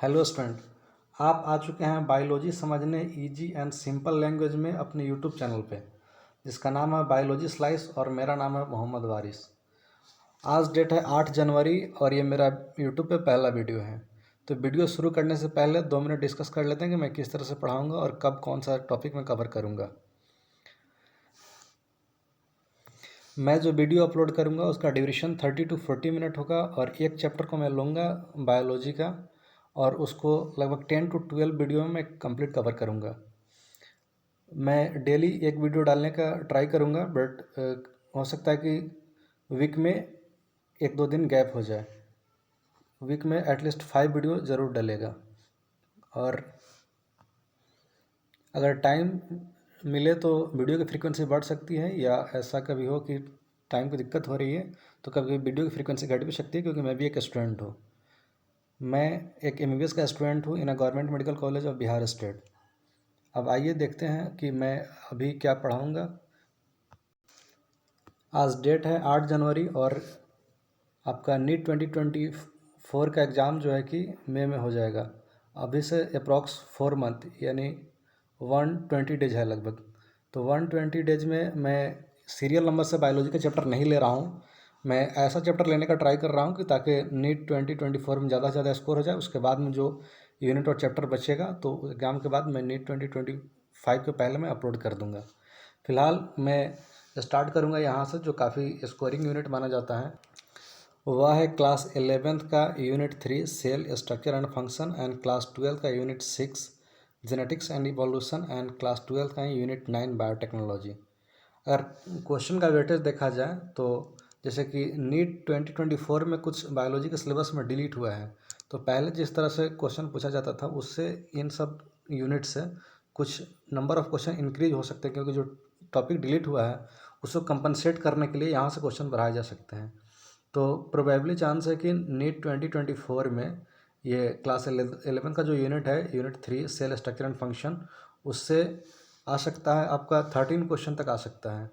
Hello student, आप आ चुके हैं बायोलॉजी समझने इजी एंड सिंपल लैंग्वेज में अपने यूट्यूब चैनल पे, जिसका नाम है बायोलॉजी स्लाइस और मेरा नाम है मोहम्मद वारिस। आज डेट है 8 जनवरी और ये मेरा यूट्यूब पे पहला वीडियो है। तो वीडियो शुरू करने से पहले 2 मिनट डिस्कस कर लेते हैं कि मैं किस तरह से पढ़ाऊँगा और कब कौन सा टॉपिक मैं कवर करूँगा। मैं जो वीडियो अपलोड करूँगा उसका ड्यूरेशन 30 to 40 मिनट होगा और एक चैप्टर को मैं लूँगा बायोलॉजी का और उसको लगभग 10 to 12 वीडियो में मैं कंप्लीट कवर करूँगा। मैं डेली एक वीडियो डालने का ट्राई करूँगा, बट हो सकता है कि वीक में 1-2 दिन गैप हो जाए। वीक में एटलीस्ट 5 वीडियो ज़रूर डलेगा। और अगर टाइम मिले तो वीडियो की फ्रीक्वेंसी बढ़ सकती है, या ऐसा कभी हो कि टाइम की दिक्कत हो रही है तो कभी वीडियो की फ्रीक्वेंसी घट भी सकती है, क्योंकि मैं भी एक स्टूडेंट हूँ। मैं एक MBBS का स्टूडेंट हूँ in a government medical college of Bihar state. अब आइए देखते हैं कि मैं अभी क्या पढ़ाऊँगा। आज डेट है 8 जनवरी और आपका नीट 2024 का एग्ज़ाम जो है कि मई में हो जाएगा। अभी से अप्रॉक्स 4 मंथ यानी 120 डेज है लगभग। तो 120 डेज में मैं सीरियल नंबर से बायोलॉजी का चैप्टर नहीं ले रहा हूँ। मैं ऐसा चैप्टर लेने का ट्राई कर रहा हूँ कि ताकि नीट 2024 में ज़्यादा से ज़्यादा स्कोर हो जाए। उसके बाद में जो यूनिट और चैप्टर बचेगा तो एग्ज़ाम के बाद मैं नीट 2025 के पहले मैं अपलोड कर दूँगा। फ़िलहाल मैं स्टार्ट करूँगा यहाँ से, जो काफ़ी स्कोरिंग यूनिट माना जाता है। वह है क्लास 11th का unit 3 cell structure and function, and class 12 का unit 6 genetics and evolution, and class 12 का यूनिट 9 बायोटेक्नोलॉजी। अगर क्वेश्चन का वेटेज देखा जाए तो जैसे कि नीट 2024 में कुछ बायोलॉजी के सिलेबस में डिलीट हुआ है, तो पहले जिस तरह से क्वेश्चन पूछा जाता था उससे इन सब यूनिट से कुछ नंबर ऑफ क्वेश्चन इंक्रीज हो सकते हैं, क्योंकि जो टॉपिक डिलीट हुआ है उसको कंपनसेट करने के लिए यहाँ से क्वेश्चन बढ़ाए जा सकते हैं। तो प्रोबेबली चांस है कि नीट 2024 में ये क्लास 11 का जो यूनिट है unit 3 cell structure and function, उससे आ सकता है आपका 13 क्वेश्चन तक आ सकता है।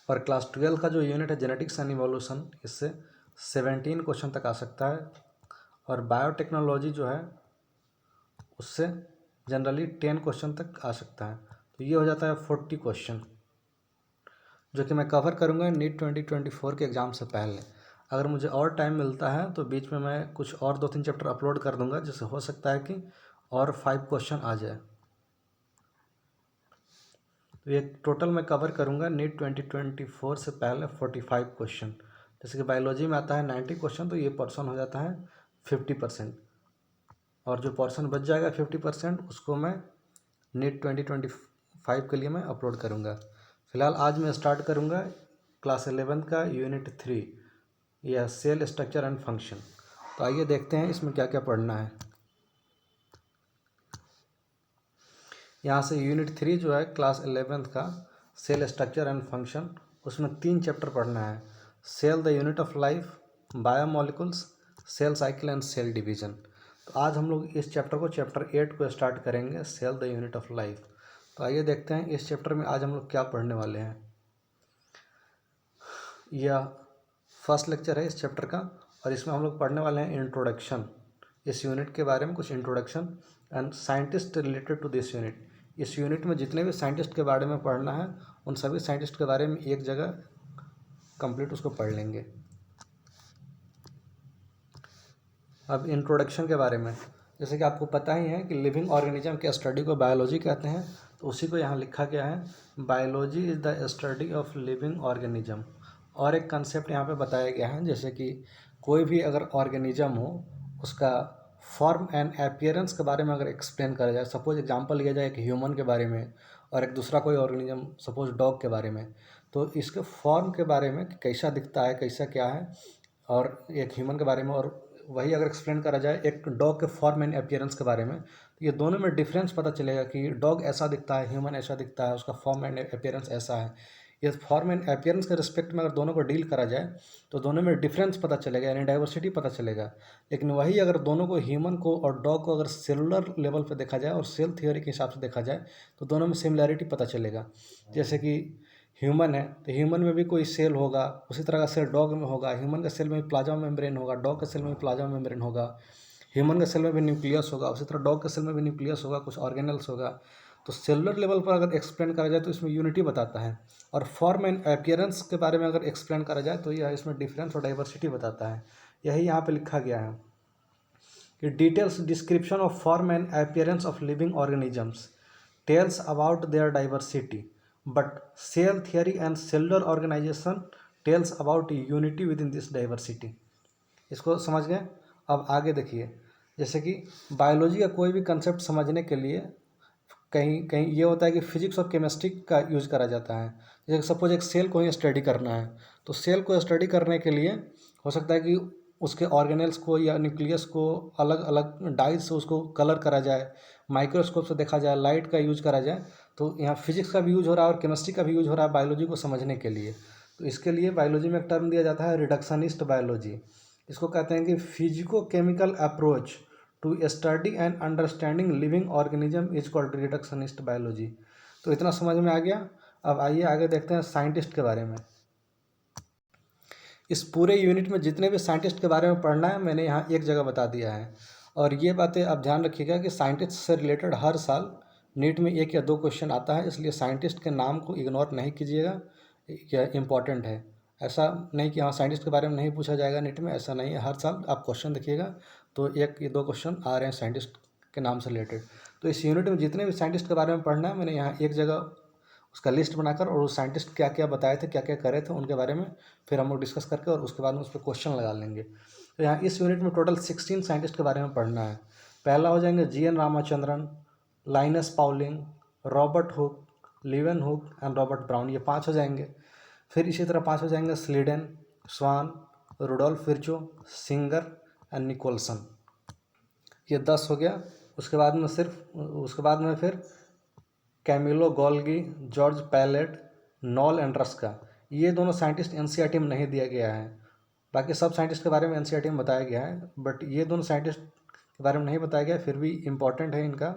और क्लास 12 का जो यूनिट है जेनेटिक्स एंड इवोल्यूशन, इससे 17 क्वेश्चन तक आ सकता है। और बायोटेक्नोलॉजी जो है उससे जनरली 10 क्वेश्चन तक आ सकता है। तो ये हो जाता है 40 क्वेश्चन, जो कि मैं कवर करूँगा नीट 2024 के एग्ज़ाम से पहले। अगर मुझे और टाइम मिलता है तो बीच में मैं कुछ और 2-3 चैप्टर अपलोड कर दूँगा, जिससे हो सकता है कि और 5 क्वेश्चन आ जाए। तो ये टोटल मैं कवर करूँगा नीट 2024 से पहले 45 क्वेश्चन। जैसे कि बायोलॉजी में आता है 90 क्वेश्चन, तो ये पोर्शन हो जाता है 50%। और जो पोर्शन बच जाएगा 50%, उसको मैं नीट 2025 के लिए मैं अपलोड करूँगा। फ़िलहाल आज मैं स्टार्ट करूँगा क्लास 11 का यूनिट 3 या सेल स्ट्रक्चर एंड फंक्शन। तो आइए देखते हैं इसमें क्या क्या पढ़ना है। यहाँ से यूनिट 3 जो है क्लास 11 का सेल स्ट्रक्चर एंड फंक्शन, उसमें 3 चैप्टर पढ़ना है। Cell the unit of life, biomolecules, cell cycle and cell division. तो आज हम लोग इस चैप्टर को चैप्टर 8 को स्टार्ट करेंगे, cell the unit of life. तो आइए देखते हैं इस चैप्टर में आज हम लोग क्या पढ़ने वाले हैं। यह फर्स्ट लेक्चर है इस चैप्टर का और इसमें हम लोग पढ़ने वाले हैं इंट्रोडक्शन, इस यूनिट के बारे में कुछ introduction and scientist related to this unit. इस यूनिट में जितने भी साइंटिस्ट के बारे में पढ़ना है उन सभी साइंटिस्ट के बारे में एक जगह कंप्लीट उसको पढ़ लेंगे। अब इंट्रोडक्शन के बारे में, जैसे कि आपको पता ही है कि लिविंग ऑर्गेनिज्म के स्टडी को बायोलॉजी कहते हैं, तो उसी को यहाँ लिखा गया है, biology is the study of living organism. और एक कंसेप्ट यहाँ पे बताया गया है, जैसे कि कोई भी अगर ऑर्गेनिज्म हो उसका फॉर्म एंड अपीयरेंस के बारे में अगर एक्सप्लेन करा जाए, सपोज एग्जांपल लिया जाए एक ह्यूमन के बारे में और एक दूसरा कोई ऑर्गेनिज्म सपोज डॉग के बारे में, तो इसके फॉर्म के बारे में कि कैसा दिखता है, कैसा क्या है, और एक ह्यूमन के बारे में, और वही अगर एक्सप्लेन करा जाए एक डॉग के फॉर्म एंड अपीयरेंस के बारे में, तो ये दोनों में डिफरेंस पता चलेगा कि डॉग ऐसा दिखता है, ह्यूमन ऐसा दिखता है, उसका फॉर्म एंड अपीयरेंस ऐसा है। ये फॉर्म एंड अपीयरेंस के रिस्पेक्ट में अगर दोनों को डील करा जाए तो दोनों में डिफरेंस पता चलेगा, यानी डाइवर्सिटी पता चलेगा। लेकिन वही अगर दोनों को, ह्यूमन को और डॉग को, अगर सेलुलर लेवल पर देखा जाए और सेल थ्योरी के हिसाब से देखा जाए तो दोनों में सिमिलैरिटी पता चलेगा। जैसे कि ह्यूमन है तो ह्यूमन में भी कोई सेल होगा, उसी तरह का सेल डॉग में होगा, ह्यूमन का सेल में भी प्लाज्मा मेम्ब्रेन होगा, डॉग के सेल में भी प्लाज्मा मेम्ब्रेन होगा, ह्यूमन के सेल में भी न्यूक्लियस होगा, उसी तरह डॉग के सेल में भी न्यूक्लियस होगा, कुछ ऑर्गेनल्स होगा। तो सेलुलर लेवल पर अगर एक्सप्लेन करा जाए तो इसमें यूनिटी बताता है, और फॉर्म एंड अपीयरेंस के बारे में अगर एक्सप्लेन करा जाए तो यह इसमें डिफरेंस और डाइवर्सिटी बताता है। यही यहाँ पे लिखा गया है कि details description of form and appearance of living organisms tells about their diversity, but cell theory and cellular organisation tells about unity within this diversity. इसको समझ गए। अब आगे देखिए, जैसे कि बायोलॉजी का कोई भी कंसेप्ट समझने के लिए कहीं कहीं ये होता है कि फिजिक्स और केमिस्ट्री का यूज करा जाता है। जैसे सपोज एक सेल को ही स्टडी करना है, तो सेल को स्टडी करने के लिए हो सकता है कि उसके ऑर्गेनेल्स को या न्यूक्लियस को अलग अलग डाइज से उसको कलर करा जाए, माइक्रोस्कोप से देखा जाए, लाइट का यूज करा जाए। तो यहाँ फिजिक्स का भी यूज हो रहा है और केमिस्ट्री का भी यूज हो रहा है बायोलॉजी को समझने के लिए। तो इसके लिए बायोलॉजी में एक टर्म दिया जाता है रिडक्शनिस्ट बायोलॉजी। इसको कहते हैं कि physico chemical approach to study and understanding living organism is called reductionist biology. तो इतना समझ में आ गया। अब आइए आगे देखते हैं साइंटिस्ट के बारे में। इस पूरे यूनिट में जितने भी साइंटिस्ट के बारे में पढ़ना है मैंने यहाँ एक जगह बता दिया है। और ये बातें आप ध्यान रखिएगा कि साइंटिस्ट से रिलेटेड हर साल नीट में 1 या 2 क्वेश्चन आता है, इसलिए साइंटिस्ट के नाम को इग्नोर नहीं कीजिएगा, यह इम्पॉर्टेंट है। ऐसा नहीं कि हाँ साइंटिस्ट के बारे में नहीं पूछा जाएगा नीट में, ऐसा नहीं है। हर साल आप क्वेश्चन देखिएगा तो 1 या 2 क्वेश्चन आ रहे हैं साइंटिस्ट के नाम से रिलेटेड। तो इस यूनिट में जितने भी साइंटिस्ट के बारे में पढ़ना है मैंने यहाँ एक जगह उसका लिस्ट बनाकर, और वो साइंटिस्ट क्या क्या बताए थे, क्या क्या करे थे, उनके बारे में फिर हम लोग डिस्कस करके और उसके बाद में उस पर क्वेश्चन लगा लेंगे। तो यहाँ इस यूनिट में टोटल 16 साइंटिस्ट के बारे में पढ़ना है। पहला हो जाएंगे G N Ramachandran, Linus Pauling, Robert Hooke, Leeuwenhoek and Robert Brown, ये 5 हो जाएंगे। फिर इसी तरह 5 हो जाएंगे Schleiden, Schwann, Rudolf Virchow, Singer and Nicolson, ये 10 हो गया। उसके बाद में फिर Camillo Golgi, George Palade, Knoll and Ruska, ये दोनों साइंटिस्ट एनसीईआरटी में नहीं दिया गया है। बाकी सब साइंटिस्ट के बारे में एनसीईआरटी में बताया गया है, बट ये दोनों साइंटिस्ट के बारे में नहीं बताया गया। फिर भी इम्पॉर्टेंट है, इनका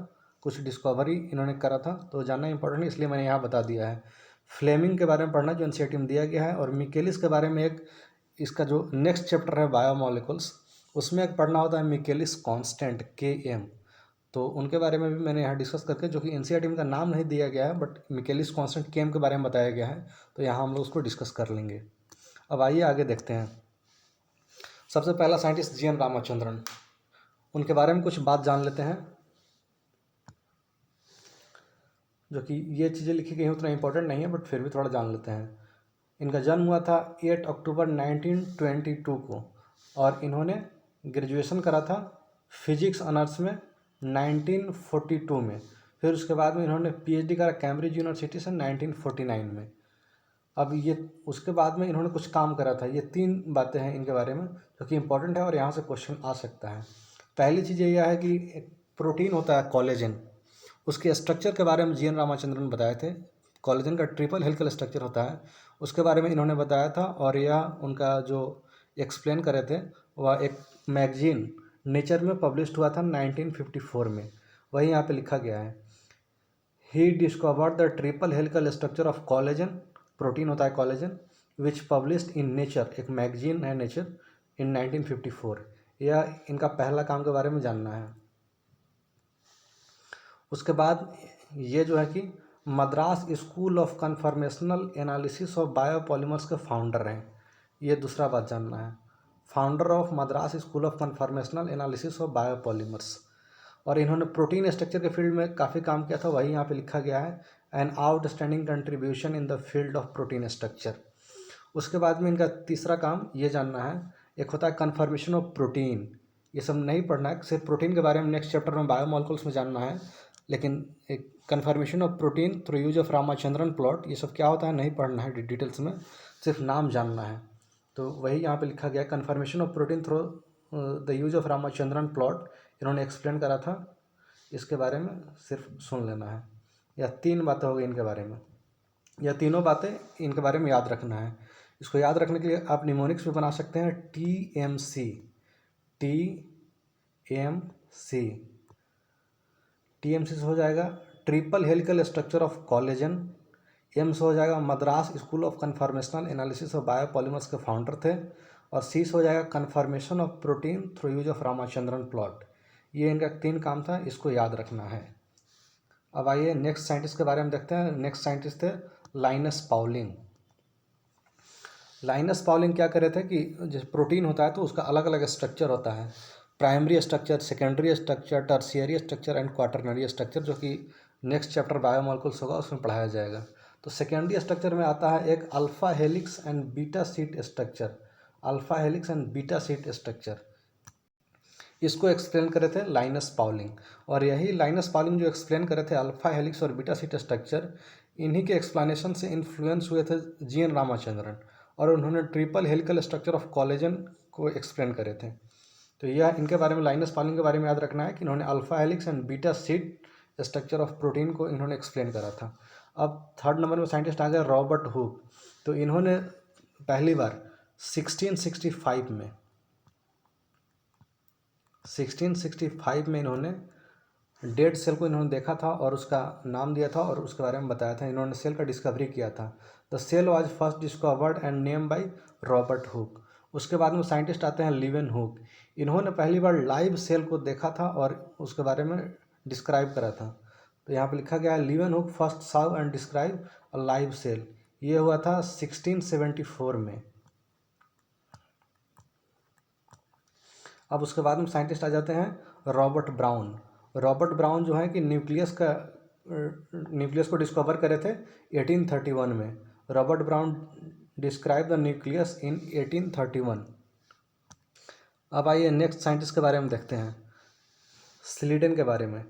कुछ डिस्कवरी इन्होंने करा था तो जानना इंपॉर्टेंट है, इसलिए मैंने यहाँ बता दिया है। फ्लेमिंग के बारे में पढ़ना जो एनसीईआरटी में दिया गया है, और मिकेलिस के बारे में एक इसका जो नेक्स्ट चैप्टर है बायोमोलिकुल्स, उसमें एक पढ़ना होता है मिकेलिस कांस्टेंट Km। तो उनके बारे में भी मैंने यहाँ डिस्कस करके, जो कि एनसीईआरटी में का नाम नहीं दिया गया है बट मिकेलिस कांस्टेंट Km के बारे में बताया गया है, तो यहाँ हम लोग उसको डिस्कस कर लेंगे। अब आइए आगे देखते हैं। सबसे पहला साइंटिस्ट जी एन रामाचंद्रन, उनके बारे में कुछ बात जान लेते हैं। जो कि ये चीज़ें लिखी गई हैं उतना इंपॉर्टेंट नहीं है, बट फिर भी थोड़ा जान लेते हैं। इनका जन्म हुआ था 8 अक्टूबर 1922 को, और इन्होंने ग्रेजुएशन करा था फिजिक्स ऑनर्स में 1942 में। फिर उसके बाद में इन्होंने पीएचडी करा कैम्ब्रिज यूनिवर्सिटी से 1949 में। अब ये उसके बाद में इन्होंने कुछ काम करा था। ये 3 बातें हैं इनके बारे में जो कि इंपॉर्टेंट है और यहाँ से क्वेश्चन आ सकता है। पहली चीज़ यह है कि एक प्रोटीन होता है कोलेजन, उसके स्ट्रक्चर के बारे में जी एन रामाचंद्रन बताए थे। कोलेजन का ट्रिपल हेलिकल स्ट्रक्चर होता है, उसके बारे में इन्होंने बताया था, और यह उनका जो एक्सप्लेन करे थे वह एक मैगजीन नेचर में पब्लिश्ड हुआ था 1954 में। वही यहाँ पे लिखा गया है, he discovered the triple helical structure of collagen, protein होता है collagen, which published in nature, एक मैगजीन है नेचर, इन 1954। यह इनका पहला काम के बारे में जानना है। उसके बाद ये जो है कि Madras school of conformational analysis of biopolymers के फाउंडर हैं, ये दूसरा बात जानना है। Founder of Madras school of conformational analysis of biopolymers, और इन्होंने प्रोटीन स्ट्रक्चर के फील्ड में काफ़ी काम किया था, वही यहाँ पे लिखा गया है, an outstanding contribution in the field of protein structure. उसके बाद में इनका तीसरा काम ये जानना है, एक होता है कन्फर्मेशन ऑफ प्रोटीन। ये सब नहीं पढ़ना है, सिर्फ प्रोटीन के बारे में नेक्स्ट चैप्टर में बायोमॉलिक्यूल्स में जानना है, लेकिन एक conformation of protein through use of Ramachandran plot, ये सब क्या होता है नहीं पढ़ना है डिटेल्स में, सिर्फ नाम जानना है। तो वही यहाँ पे लिखा गया, conformation of protein through the use of Ramachandran plot, इन्होंने एक्सप्लेन करा था, इसके बारे में सिर्फ सुन लेना है। यह 3 बातें हो गई इनके बारे में, यह तीनों बातें इनके बारे में याद रखना है। इसको याद रखने के लिए आप निमोनिक्स भी बना सकते हैं, TMC, TMC, TMC से हो जाएगा triple helical structure of collagen, M से हो जाएगा Madras school of conformational analysis of biopolymers के फाउंडर थे। और सी से हो जाएगा conformation of protein through use of Ramachandran plot. ये इनका 3 काम था, इसको याद रखना है। अब आइए नेक्स्ट साइंटिस्ट के बारे में देखते हैं। नेक्स्ट साइंटिस्ट थे लाइनस पाउलिंग। लाइनस पाउलिंग क्या करे थे कि जैसे प्रोटीन होता है तो उसका अलग अलग स्ट्रक्चर होता है, primary structure, secondary structure, tertiary structure and quaternary structure, जो कि नेक्स्ट चैप्टर बायोमोलिकुल्स होगा उसमें पढ़ाया जाएगा। तो सेकेंडरी स्ट्रक्चर में आता है एक alpha helix and beta sheet structure. Alpha helix and beta sheet structure, इसको एक्सप्लेन करे थे लाइनस पाउलिंग। और यही लाइनस पाउलिंग जो एक्सप्लेन करे थे अल्फा हेलिक्स और बीटा शीट स्ट्रक्चर, इन्हीं के एक्सप्लेनेशन से इन्फ्लुएंस हुए थे जी.एन. रामाचंद्रन, और उन्होंने triple helical structure of collagen को एक्सप्लेन करे थे। तो यह इनके बारे में, लाइनस पाउलिंग के बारे में याद रखना है कि इन्होंने alpha helix and beta sheet structure of protein को इन्होंने एक्सप्लेन करा था। अब थर्ड नंबर में साइंटिस्ट आ गए रॉबर्ट हुक। तो इन्होंने पहली बार 1665 में इन्होंने डेड सेल को इन्होंने देखा था और उसका नाम दिया था और उसके बारे में बताया था। इन्होंने सेल का डिस्कवरी किया था। The cell was first discovered and name by Robert Hooke. उसके बाद में साइंटिस्ट आते हैं लिवेन हुक। इन्होंने पहली बार लाइव सेल को देखा था और उसके बारे में डिस्क्राइब करा था। तो यहाँ पे लिखा गया है Leeuwenhoek first saw and describe a live cell. ये हुआ था 1674 में। अब उसके बाद में साइंटिस्ट आ जाते हैं रॉबर्ट ब्राउन। रॉबर्ट ब्राउन जो है कि न्यूक्लियस को डिस्कवर करे थे 1831 में। Robert brown describe the nucleus in 1831। अब आइए नेक्स्ट साइंटिस्ट के बारे में देखते हैं, स्लीडन के बारे में।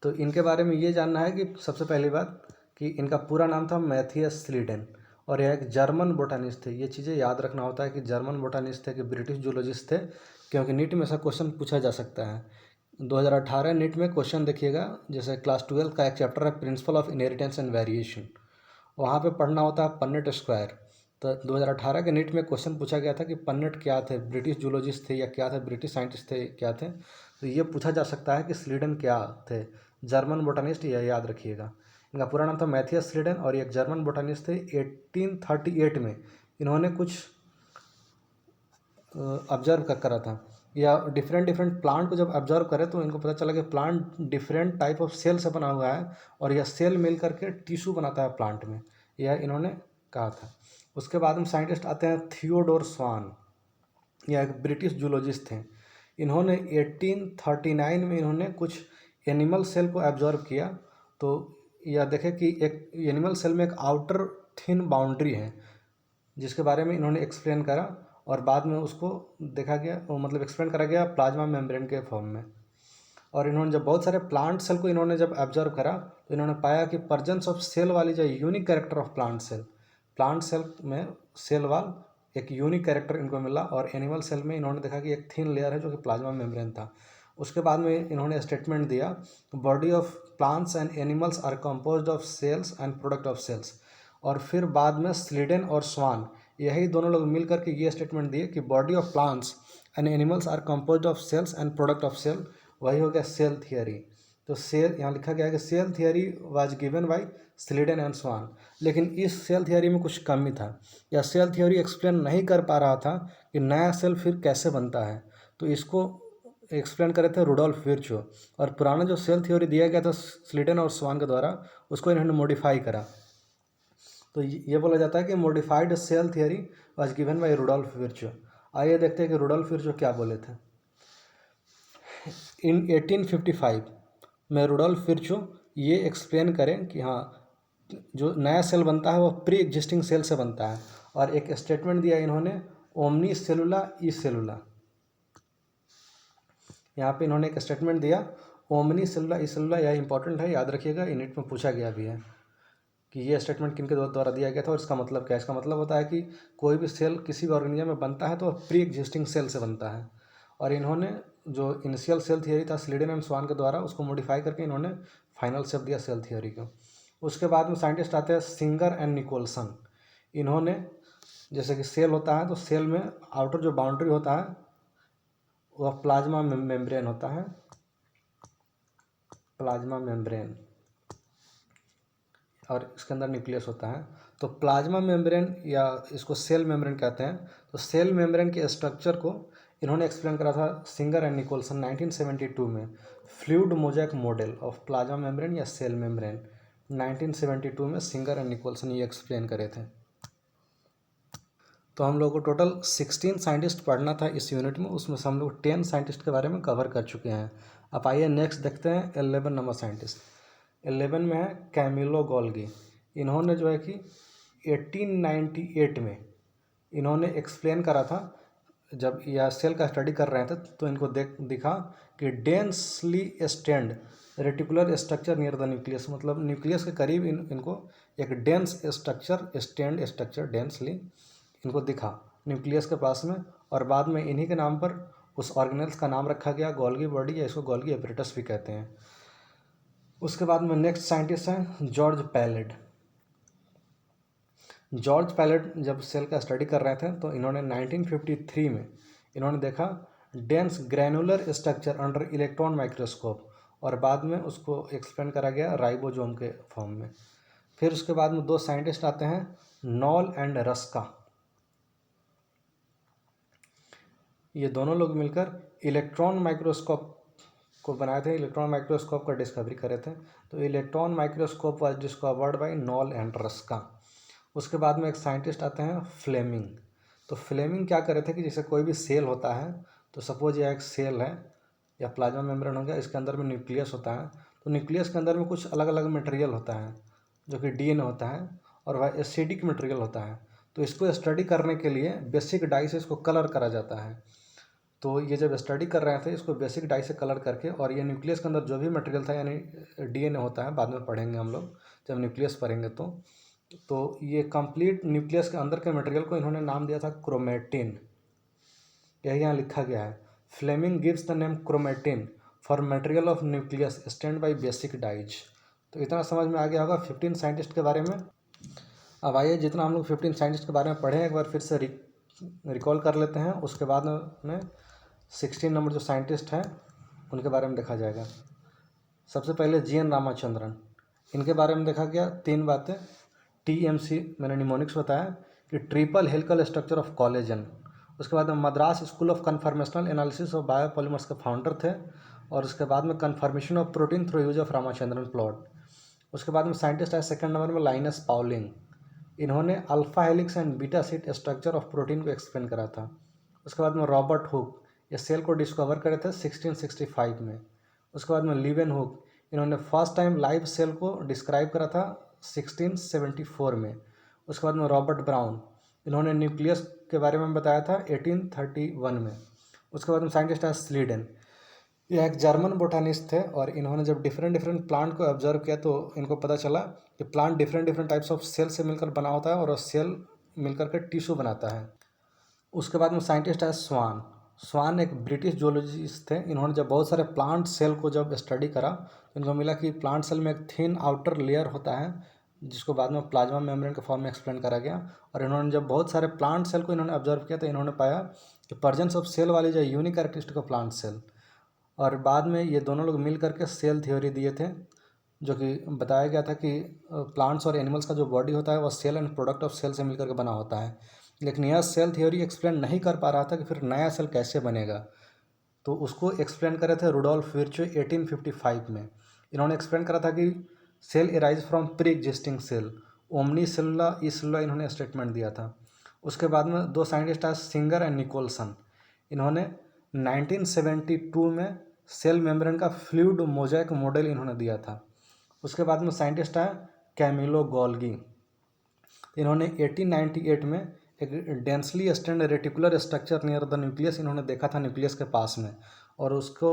तो इनके बारे में ये जानना है कि सबसे पहली बात कि इनका पूरा नाम था मैथियस स्लीडन और यह एक जर्मन बोटानिस्ट थे। ये चीज़ें याद रखना होता है कि जर्मन बोटानिस्ट थे कि ब्रिटिश जूलॉजिस्ट थे, क्योंकि नीट में ऐसा क्वेश्चन पूछा जा सकता है। 2018 नीट में क्वेश्चन देखिएगा, जैसे क्लास 12 का एक चैप्टर है principle of inheritance and variation, वहाँ पे पढ़ना होता है पन्नेट स्क्वायर। तो 2018 के नीट में क्वेश्चन पूछा गया था कि पन्नेट क्या थे, ब्रिटिश जूलॉजिस्ट थे या क्या थे, ब्रिटिश साइंटिस्ट थे क्या थे। तो ये पूछा जा सकता है कि स्लीडन क्या थे, जर्मन बोटानिस्ट, यह याद रखिएगा। इनका पूरा नाम था मैथियस स्लीडन और ये एक जर्मन बोटानिस्ट थे। 1838 में इन्होंने कुछ ऑब्जर्व करा था, या डिफरेंट प्लांट को जब ऑब्जर्व करे तो इनको पता चला कि plant different type of cell से बना हुआ है और यह सेल मिल करके टिश्यू बनाता है प्लांट में, यह इन्होंने कहा था। उसके बाद में साइंटिस्ट आते हैं थियोडोर स्वान। यह एक ब्रिटिश जूलॉजिस्ट थे। इन्होंने 1839 में इन्होंने कुछ एनिमल सेल को ऑब्जर्व किया। तो यह देखे कि एक एनिमल सेल में एक आउटर थिन बाउंड्री है, जिसके बारे में इन्होंने एक्सप्लेन करा और बाद में उसको देखा गया, मतलब एक्सप्लेन करा गया प्लाज्मा मेम्ब्रेन के फॉर्म में। और इन्होंने जब बहुत सारे प्लांट सेल को इन्होंने जब ऑब्जर्व करा तो इन्होंने पाया कि प्रजेंस ऑफ सेल वाली जो unique character of plant cell में सेल वाल एक यूनिक कैरेक्टर इनको मिला। और एनिमल सेल में इन्होंने देखा कि एक थिन लेयर है जो कि प्लाज्मा मेम्ब्रेन था। उसके बाद में इन्होंने स्टेटमेंट दिया body of plants and animals are composed of cells and product of cells. और फिर बाद में स्लीडन और स्वान यही दोनों लोग मिल करके ये स्टेटमेंट दिए कि body of plants and animals are composed of cells and product of cell, वही हो गया सेल थियरी। तो सेल यहाँ लिखा गया है कि cell theory was given by Schleiden and Schwann. लेकिन इस सेल थियरी में कुछ कमी था, या सेल थियरी एक्सप्लेन नहीं कर पा रहा था कि नया सेल फिर कैसे बनता है। तो इसको एक्सप्लेन करे थे रुडोल्फ विर्चो, और पुराना जो सेल थियोरी दिया गया था स्लीडन और स्वान के द्वारा उसको इन्होंने मॉडिफाई करा। तो ये बोला जाता है कि modified cell theory was given by Rudolf Virchow. आइए देखते हैं कि रुडोल्फ विर्चो क्या बोले थे। इन 1855 में रुडोल्फ विर्चो ये एक्सप्लेन करें कि हाँ, जो नया सेल बनता है वो प्री एग्जिस्टिंग सेल से बनता है। और एक स्टेटमेंट दिया इन्होंने ओमनी सेलुला ई सेलुला। यहाँ पे इन्होंने एक स्टेटमेंट दिया ओमनी सेलुला ई सेलुला, यह इंपॉर्टेंट है, याद रखिएगा, यूनिट में पूछा गया भी है कि ये स्टेटमेंट किनके द्वारा दिया गया था और इसका मतलब क्या है। इसका मतलब होता है कि कोई भी सेल किसी भी ऑर्गेनिज्म में बनता है तो प्री एग्जिस्टिंग सेल से बनता है। और इन्होंने जो इनिशियल सेल थियरी था स्लीडन एंड स्वान के द्वारा उसको मॉडिफाई करके इन्होंने फाइनल शेप दिया सेल थियरी को। उसके बाद में साइंटिस्ट आते हैं सिंगर एंड निकोलसन। इन्होंने जैसे कि सेल होता है तो सेल में आउटर जो बाउंड्री होता है वह प्लाज्मा मेम्ब्रेन होता है, प्लाज्मा मेम्ब्रेन। और इसके अंदर न्यूक्लियस होता है। तो प्लाज्मा मेम्ब्रेन या इसको सेल मेम्ब्रेन कहते हैं। तो सेल मेम्ब्रेन के स्ट्रक्चर को इन्होंने एक्सप्लेन करा था सिंगर एंड निकोलसन 1972 में। Fluid mosaic model of plasma membrane या सेल मेम्ब्रेन 1972 में सिंगर एंड निकोलसन ये एक्सप्लेन करे थे। तो हम लोग को टोटल 16 साइंटिस्ट पढ़ना था इस यूनिट में, उसमें से हम लोग 10 साइंटिस्ट के बारे में कवर कर चुके हैं। अब आइए नेक्स्ट देखते हैं 11 नंबर साइंटिस्ट। 11 में है कैमिलो गोल्गी। इन्होंने जो है कि 1898 में इन्होंने एक्सप्लेन करा था, जब यह सेल का स्टडी कर रहे थे तो इनको दिखा कि densely stand reticular structure near the nucleus, मतलब न्यूक्लियस के करीब इनको एक dense structure stand structure densely इनको दिखा न्यूक्लियस के पास में। और बाद में इन्हीं के नाम पर उस ऑर्गेनेल्स का नाम रखा गया गोल्गी बॉडी, या इसको गोल्गी एपरेटस भी कहते हैं। उसके बाद में नेक्स्ट साइंटिस्ट हैं जॉर्ज पैलेट। जॉर्ज पैलेट जब सेल का स्टडी कर रहे थे तो इन्होंने 1953 में इन्होंने देखा dense granular structure under electron microscope, और बाद में उसको एक्सप्लेन करा गया राइबोसोम के फॉर्म में। फिर उसके बाद में दो साइंटिस्ट आते हैं नॉल एंड रस्का। ये दोनों लोग मिलकर इलेक्ट्रॉन माइक्रोस्कोप को बनाए थे, इलेक्ट्रॉन माइक्रोस्कोप का डिस्कवरी करे थे। तो electron microscope was discovered bye knoll and Ruska. उसके बाद में एक साइंटिस्ट आते हैं फ्लेमिंग। तो फ्लेमिंग क्या करे थे कि जैसे कोई भी सेल होता है, तो सपोज यह एक सेल है या प्लाज्मा मेम्ब्रेन हो गया, इसके अंदर में न्यूक्लियस होता है। तो न्यूक्लियस के अंदर में कुछ अलग अलग मटेरियल होता है जो कि डीएनए होता है, और वह एसिडिक मटेरियल होता है। तो इसको स्टडी करने के लिए बेसिक डाई से इसको कलर करा जाता है। तो ये जब स्टडी कर रहे थे इसको बेसिक डाई से कलर करके, और ये न्यूक्लियस के अंदर जो भी मटेरियल था यानी डीएनए होता है, बाद में पढ़ेंगे हम लोग जब न्यूक्लियस पढ़ेंगे तो ये कंप्लीट न्यूक्लियस के अंदर के मटेरियल को इन्होंने नाम दिया था क्रोमेटिन। यही यहाँ लिखा गया है, Fleming gives the name chromatin for material of nucleus stand by basic dyes. तो इतना समझ में आ गया होगा 15 साइंटिस्ट के बारे में। अब आइए जितना हम लोग 15 साइंटिस्ट के बारे में पढ़े एक बार फिर से रिकॉल कर लेते हैं। उसके बाद में 16 नंबर जो साइंटिस्ट हैं उनके बारे में देखा जाएगा। सबसे पहले जीएन रामाचंद्रन, इनके बारे में देखा गया 3 बातें। टीएमसी मैंने निमोनिक्स बताया कि triple helical structure of collagen. उसके बाद में Madras school of conformational analysis of biopolymers के फाउंडर थे। और उसके बाद में conformation of protein through use of Ramachandran plot. उसके बाद में साइंटिस्ट है सेकंड नंबर में लाइनस पाउलिंग। इन्होंने alpha helix and beta sheet structure of protein को एक्सप्लेन करा था। उसके बाद में रॉबर्ट हुक, ये सेल को डिस्कवर करे थे 1665 में। उसके बाद में लीवेन हुक, इन्होंने फर्स्ट टाइम लाइव सेल को डिस्क्राइब करा था 1674 में। उसके बाद में रॉबर्ट ब्राउन, इन्होंने न्यूक्लियस के बारे में बताया था 1831 में। उसके बाद में साइंटिस्ट है स्लीडन, यह एक जर्मन बोटानिस्ट थे, और इन्होंने जब डिफरेंट प्लांट को ऑब्जर्व किया तो इनको पता चला कि plant different types of cell से मिलकर बना होता है, और सेल मिलकर के टिश्यू बनाता है। उसके बाद में साइंटिस्ट है स्वान। स्वान एक ब्रिटिश जूलॉजिस्ट थे। इन्होंने जब बहुत सारे प्लांट सेल को जब स्टडी करा तो इनको मिला कि प्लांट सेल में एक थिन आउटर लेयर होता है, जिसको बाद में प्लाज्मा मेम्ब्रेन के फॉर्म में एक्सप्लेन करा गया। और इन्होंने जब बहुत सारे प्लांट सेल को इन्होंने ऑब्जर्व किया तो इन्होंने पाया कि प्रेजेंस ऑफ सेल वाली जो unique characteristic of plant cell. और बाद में ये दोनों लोग मिल करके सेल थ्योरी दिए थे, जो कि बताया गया था कि प्लांट्स और एनिमल्स का जो बॉडी होता है वह cell and product of cell से मिलकर के बना होता है। लेकिन यह सेल थ्योरी एक्सप्लेन नहीं कर पा रहा था कि फिर नया सेल कैसे बनेगा। तो उसको एक्सप्लेन करे थे रुडोल्फ विर्चो 1855 में। इन्होंने एक्सप्लेन करा था कि cell arise from pre existing cell, omnis cellula e cellula, इन्होंने स्टेटमेंट दिया था। उसके बाद में दो साइंटिस्ट आए सिंगर एंड निकोलसन। इन्होंने 1972 में सेल मेम्ब्रेन का फ्लूइड मोज़ेक मॉडल इन्होंने दिया था। उसके बाद में साइंटिस्ट आए कैमिलो गोल्गी। इन्होंने 1898 में एक densely stand reticular structure near the nucleus इन्होंने देखा था न्यूक्लियस के पास में, और उसको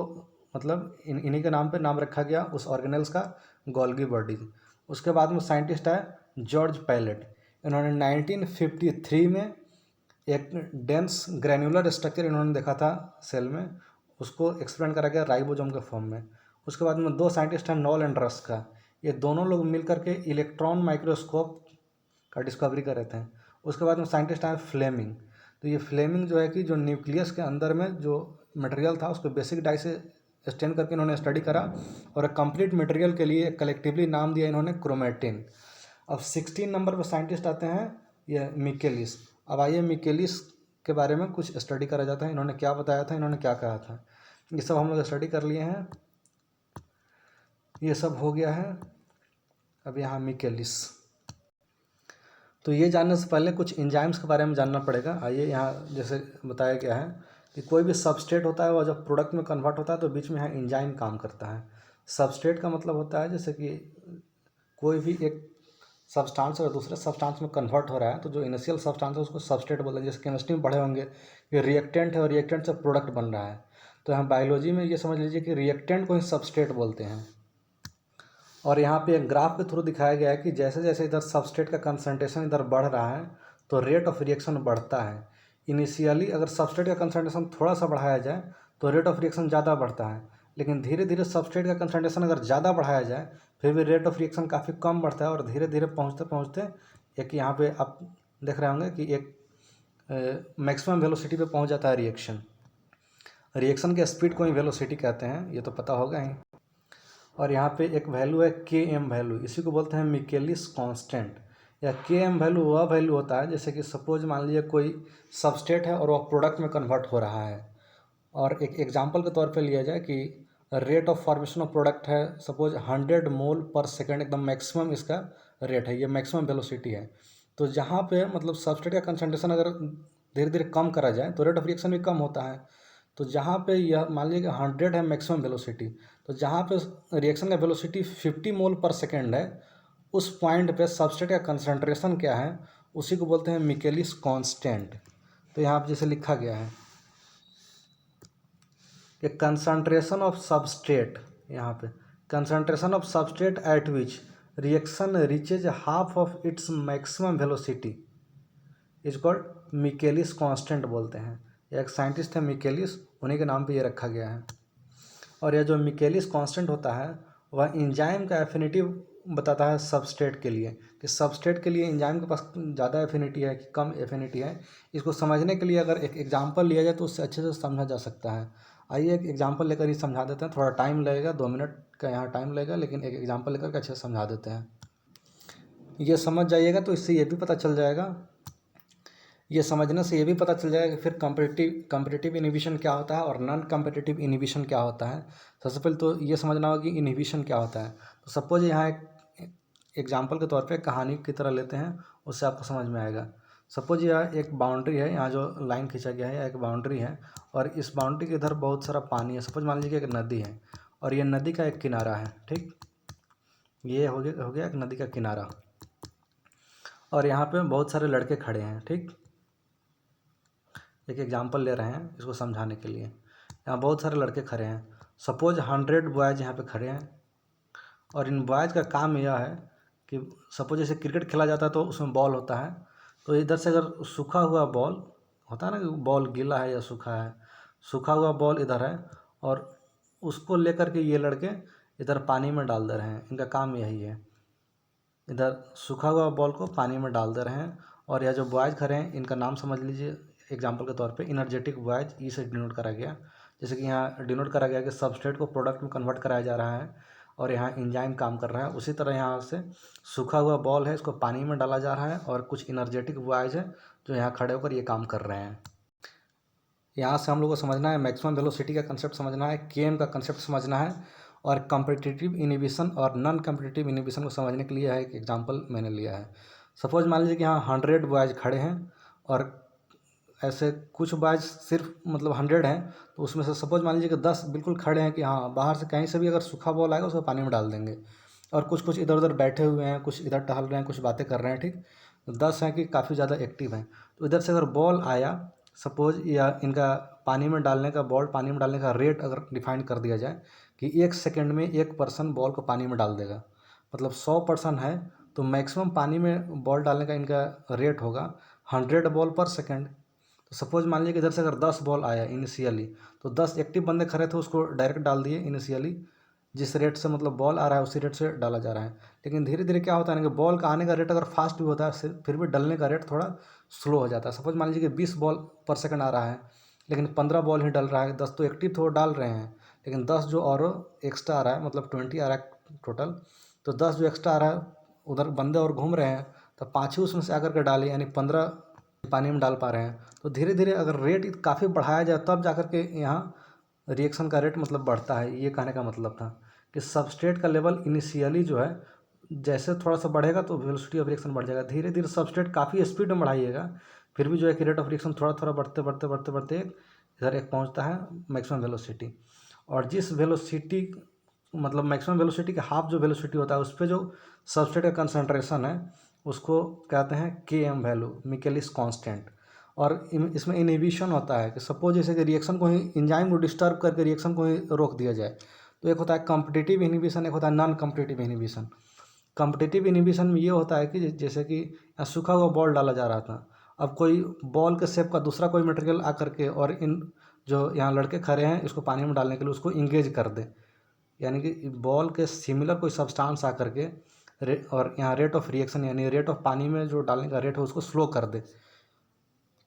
मतलब इन्हीं के नाम पे नाम रखा गया उस ऑर्गेनेल्स का, गोल्गी बॉडी। उसके बाद में साइंटिस्ट आए जॉर्ज पैलेट। इन्होंने 1953 में एक डेंस ग्रैनुलर स्ट्रक्चर इन्होंने देखा था सेल में, उसको एक्सप्लेन करा गया राइबोसोम के फॉर्म में। उसके बाद में दो साइंटिस्ट हैं नॉल एंड रस्का। ये दोनों लोग मिल करके इलेक्ट्रॉन माइक्रोस्कोप का डिस्कवरी करे थे। उसके बाद में साइंटिस्ट आए फ्लेमिंग। तो ये फ्लेमिंग जो है कि जो न्यूक्लियस के अंदर में जो मटेरियल था उसको बेसिक डाई से स्टैंड करके इन्होंने स्टडी करा, और कंप्लीट मटेरियल के लिए कलेक्टिवली नाम दिया इन्होंने क्रोमेटिन। अब 16 नंबर पर साइंटिस्ट आते हैं ये मिकेलिस। अब आइए मिकेलिस के बारे में कुछ स्टडी करा जाता है, इन्होंने क्या बताया था, इन्होंने क्या कहा था, ये सब हम लोग स्टडी कर लिए हैं, ये सब हो गया है। अब यहाँ मिकेलिस, तो ये जानने से पहले कुछ एंजाइम्स के बारे में जानना पड़ेगा। आइए यहाँ जैसे बताया गया है कि कोई भी सबस्ट्रेट होता है, वह जब प्रोडक्ट में कन्वर्ट होता है तो बीच में यहाँ एंजाइम काम करता है। सबस्ट्रेट का मतलब होता है जैसे कि कोई भी एक सब्सटेंस अगर दूसरे सब्सटेंस में कन्वर्ट हो रहा है तो जो इनिशियल सब्सटेंस है उसको सबस्ट्रेट बोलते हैं। जैसे केमिस्ट्री में पढ़े होंगे कि रिएक्टेंट है और रिएक्टेंट से प्रोडक्ट बन रहा है, तो यहाँ बायोलॉजी में ये समझ लीजिए कि रिएक्टेंट को ही सबस्ट्रेट बोलते हैं। और यहाँ पे एक ग्राफ के थ्रू दिखाया गया है कि जैसे जैसे इधर सबस्ट्रेट का कंसंट्रेशन इधर बढ़ रहा है तो रेट ऑफ रिएक्शन बढ़ता है। इनिशियली अगर सबस्ट्रेट का कंसंट्रेशन थोड़ा सा बढ़ाया जाए तो रेट ऑफ रिएक्शन ज़्यादा बढ़ता है, लेकिन धीरे धीरे सबस्ट्रेट का कंसंट्रेशन अगर ज़्यादा बढ़ाया जाए फिर भी रेट ऑफ रिएक्शन काफ़ी कम बढ़ता है और धीरे धीरे पहुँचते पहुँचते एक यहाँ पे आप देख रहे होंगे कि एक मैक्सिमम वेलोसिटी पे पहुँच जाता है रिएक्शन। रिएक्शन के स्पीड को ही वेलोसिटी कहते हैं, ये तो पता होगा ही। और यहाँ पे एक वैल्यू है के एम वैल्यू, इसी को बोलते हैं मिकेलिस कांस्टेंट। या के एम वैल्यू वह वैल्यू होता है जैसे कि सपोज मान लीजिए कोई सबस्ट्रेट है और वह प्रोडक्ट में कन्वर्ट हो रहा है, और एक एग्जांपल के तौर पे लिया जाए कि rate of formation of product है सपोज 100 मोल पर सेकेंड, एकदम मैक्सिमम इसका रेट है, ये मैक्सिमम वेलोसिटी है। तो जहाँ पे मतलब सबस्ट्रेट का कंसंट्रेशन अगर धीरे धीरे कम करा जाए तो रेट ऑफ रिएक्शन भी कम होता है। तो जहाँ पे यह मान लीजिए कि 100 है मैक्सिमम वेलोसिटी, तो जहाँ पे रिएक्शन का वेलोसिटी 50 मोल पर सेकेंड है उस पॉइंट पे सबस्ट्रेट का कंसंट्रेशन क्या है, उसी को बोलते हैं मिकेलिस कांस्टेंट। तो यहाँ पे जैसे लिखा गया है कि कंसंट्रेशन ऑफ सबस्ट्रेट, यहाँ पे concentration of substrate eight which reaction reaches half of its maximum velocity is called Michaelis constant बोलते हैं। एक साइंटिस्ट है मिकेलिस, उन्हीं के नाम पे ये रखा गया है। और यह जो मिकेलिस कांस्टेंट होता है वह एंजाइम का एफिनिटी बताता है सबस्ट्रेट के लिए, कि सबस्ट्रेट के लिए एंजाइम के पास ज़्यादा एफिनिटी है कि कम एफिनिटी है। इसको समझने के लिए अगर एक एग्जांपल लिया जाए तो उससे अच्छे से समझा जा सकता है। आइए एक एग्जांपल लेकर ही समझा देते हैं, थोड़ा टाइम लगेगा, 2 मिनट का यहाँ टाइम लगेगा, लेकिन एक एग्जांपल लेकर के अच्छे से समझा देते हैं। ये समझ जाइएगा तो इससे ये भी पता चल जाएगा, ये समझने से ये भी पता चल जाएगा कि फिर कॉम्पिटिटिव इनहिबिशन क्या होता है और नॉन कॉम्पिटिटिव इनहिबिशन क्या होता है। सबसे पहले तो ये समझना होगा कि इनहिबिशन क्या होता है। तो सपोज यहाँ एक एग्जांपल के तौर पे कहानी की तरह लेते हैं, उससे आपको समझ में आएगा। सपोज यह एक बाउंड्री है, यहाँ जो लाइन खींचा गया है एक बाउंड्री है, और इस बाउंड्री के इधर बहुत सारा पानी है। सपोज मान लीजिए एक नदी है और ये नदी का एक किनारा है, ठीक, ये हो गया एक नदी का किनारा, और यहाँ पे बहुत सारे लड़के खड़े हैं, ठीक। एक एग्जांपल ले रहे हैं इसको समझाने के लिए। यहाँ बहुत सारे लड़के खड़े हैं, सपोज 100 बॉयज़ यहाँ पे खड़े हैं, और इन बॉयज़ का काम यह है कि सपोज जैसे क्रिकेट खेला जाता है तो उसमें बॉल होता है, तो इधर से अगर सूखा हुआ बॉल होता है ना, कि बॉल गीला है या सूखा है, सूखा हुआ बॉल इधर है और उसको लेकर के ये लड़के इधर पानी में डाल दे रहे हैं। इनका काम यही है, इधर सूखा हुआ बॉल को पानी में डाल दे रहे हैं। और यह जो बॉयज़ खड़े हैं इनका नाम समझ लीजिए एग्जांपल के तौर पे इनर्जेटिक बॉयज़, ई से डिनोट करा गया। जैसे कि यहाँ डिनोट करा गया कि सबस्ट्रेट को प्रोडक्ट में कन्वर्ट कराया जा रहा है और यहाँ एंजाइम काम कर रहा है। उसी तरह यहाँ से सूखा हुआ बॉल है, इसको पानी में डाला जा रहा है और कुछ इनर्जेटिक बॉयज़ है जो यहाँ खड़े होकर ये काम कर रहे हैं। यहाँ से हम लोग को समझना है मैक्सिमम वेलोसिटी का कंसेप्ट समझना है, केएम का कंसेप्ट समझना है, और कॉम्पिटिटिव इनहिबिशन और नॉन कॉम्पिटिटिव इनहिबिशन को समझने के लिए है एक एग्जांपल मैंने लिया है। सपोज मान लीजिए कि यहाँ 100 बॉयज़ खड़े हैं और ऐसे कुछ बॉयज़ सिर्फ मतलब 100 हैं, तो उसमें से सपोज मान लीजिए कि 10 बिल्कुल खड़े हैं कि हाँ बाहर से कहीं से भी अगर सूखा बॉल आएगा उसको पानी में डाल देंगे, और कुछ कुछ इधर उधर बैठे हुए हैं, कुछ इधर टहल रहे हैं, कुछ बातें कर रहे हैं, ठीक। 10 हैं कि काफ़ी ज़्यादा एक्टिव हैं। तो इधर से अगर बॉल आया सपोज, या इनका पानी में डालने का बॉल पानी में डालने का रेट अगर डिफाइन कर दिया जाए कि 1 सेकेंड में 1 पर्सन बॉल को पानी में डाल देगा, मतलब 100 पर्सन है तो मैक्सिमम पानी में बॉल डालने का इनका रेट होगा 100 बॉल पर सेकेंड। तो सपोज मान लीजिए कि इधर से अगर 10 बॉल आया इनिशियली, तो 10 एक्टिव बंदे खड़े थे उसको डायरेक्ट डाल दिए इनिशियली, जिस रेट से मतलब बॉल आ रहा है उसी रेट से डाला जा रहा है। लेकिन धीरे धीरे क्या होता है ना कि बॉल का आने का रेट अगर फास्ट भी होता है फिर भी डलने का रेट थोड़ा स्लो हो जाता है। सपोज मान लीजिए कि 20 बॉल पर सेकंड आ रहा है, लेकिन 15 बॉल ही डल रहा है, 10 तो एक्टिव तो डाल रहे हैं, लेकिन 10 जो और एक्स्ट्रा आ रहा है मतलब 20 आ रहा है टोटल, तो 10 जो एक्स्ट्रा आ रहा है उधर बंदे और घूम रहे हैं, तो 5 ही उसमें से आकर के डालें, यानी 15 पानी में डाल पा रहे हैं। तो धीरे धीरे अगर रेट काफ़ी बढ़ाया जाए तब जा कर के यहाँ रिएक्शन का रेट मतलब बढ़ता है। ये कहने का मतलब था कि सबस्ट्रेट का लेवल इनिशियली जो है जैसे थोड़ा सा बढ़ेगा तो वेलोसिटी ऑफ रिएक्शन बढ़ जाएगा। धीरे धीरे सबस्ट्रेट काफ़ी स्पीड में बढ़ाइएगा, फिर भी जो है कि रेट ऑफ रिएक्शन थोड़ा थोड़ा बढ़ते बढ़ते बढ़ते बढ़ते इधर एक पहुंचता है मैक्सिमम वेलोसिटी। और जिस वेलोसिटी मतलब मैक्सिमम वेलोसिटी के हाफ जो वेलोसिटी होता है उस पर जो सबस्ट्रेट का कंसंट्रेशन है उसको कहते हैं Km वैल्यू, मिकेलिस कांस्टेंट। और इसमें इनहिबिशन होता है कि सपोज जैसे कि रिएक्शन को ही एंजाइम को डिस्टर्ब करके रिएक्शन को ही रोक दिया जाए, तो एक होता है कॉम्पिटिटिव इनहिबिशन, एक होता है non competitive inhibition. Competitive inhibition में ये होता है कि जैसे कि यहाँ सूखा हुआ बॉल डाला जा रहा था, अब कोई बॉल के शेप का दूसरा कोई मटेरियल आ करके और इन जो यहाँ लड़के खड़े हैं इसको पानी में डालने के लिए उसको इंगेज कर दे, यानी कि बॉल के सिमिलर कोई सब्सटेंस आ करके और यहाँ रेट ऑफ रिएक्शन यानी रेट ऑफ पानी में जो डालने का रेट है उसको स्लो कर दे,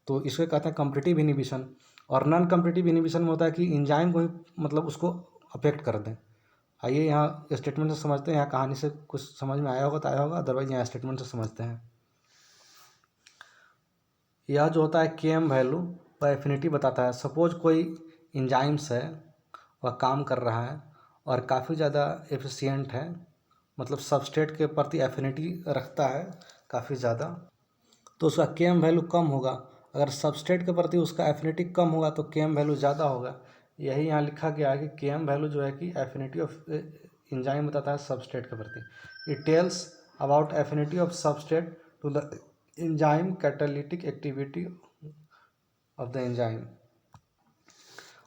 तो इसको कहते हैं कॉम्पिटिटिव इनहिबिशन। और नॉन कॉम्पिटिटिव इनहिबिशन में होता है कि एंजाइम को ही मतलब उसको अफेक्ट कर दें। आइए यहाँ स्टेटमेंट से समझते हैं, यहाँ कहानी से कुछ समझ में आया होगा तो आया होगा, अदरवाइज यहाँ स्टेटमेंट से समझते हैं। यह जो होता है Km वैल्यू वह एफिनिटी बताता है। सपोज कोई एंजाइम्स है, वह काम कर रहा है और काफ़ी ज़्यादा एफिशिएंट है, मतलब सबस्ट्रेट के प्रति एफिनिटी रखता है काफ़ी ज़्यादा, तो उसका Km वैल्यू कम होगा। अगर सबस्ट्रेट के प्रति उसका एफिनिटी कम होगा तो Km वैल्यू ज़्यादा होगा। यही यहाँ लिखा गया है कि Km वैल्यू जो है कि एफिनिटी ऑफ एंजाइम बताता है सबस्ट्रेट के प्रति। It tells about affinity of substrate to the enzyme catalytic activity of the enzyme.